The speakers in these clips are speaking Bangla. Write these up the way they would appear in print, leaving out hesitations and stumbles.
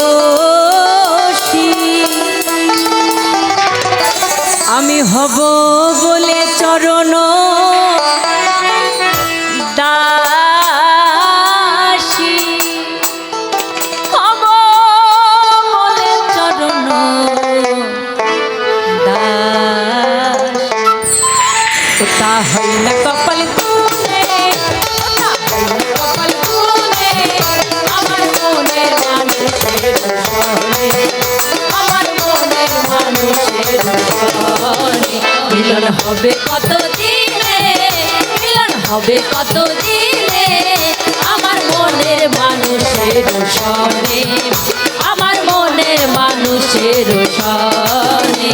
দোষী আমি হব বলে চরণ দাসী হব বলে চরণ দাস তা হয় না কপাল তুলে কপাল তুলে আমার মনের মানুষের সনে আমার মনের মানুষের সনে মিলন হবে কত দিনে মিলন হবে কত দিনে আমার মনের মানুষের সনে আমার মনের মানুষের সনে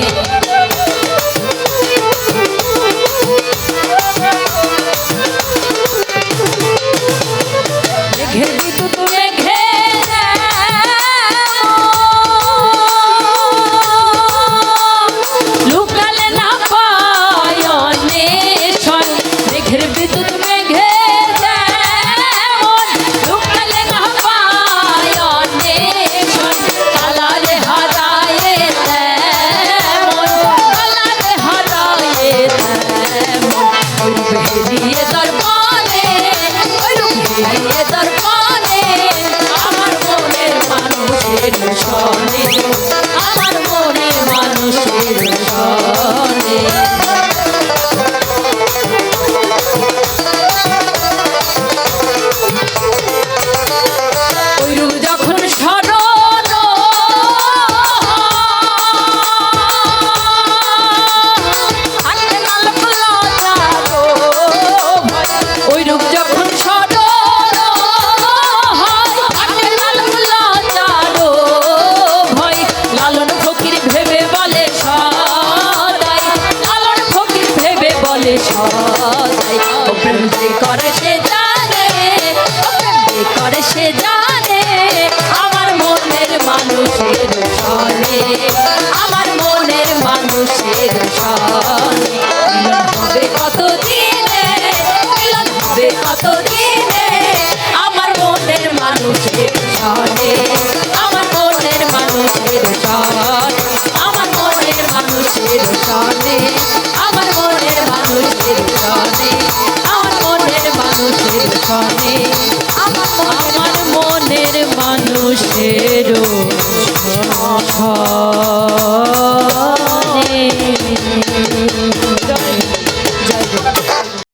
আমার মনে মানুষের সনে ওইরূপ যখন স্মরণ ওইরূপ যখন করে সে জানে করে সে জানে আমার মনের মানুষের সনে আমার মনের মানুষের সনে মিলন হবে কত দিনে মিলন হবে কত দিনে আমার মনের মানুষের সনে আমার মনের মানুষের সন আমার মনের মানুষের সনে আমার মনের মানুষের সনে আমার মনের মানুষের সনে আমার মনের মানুষের সনে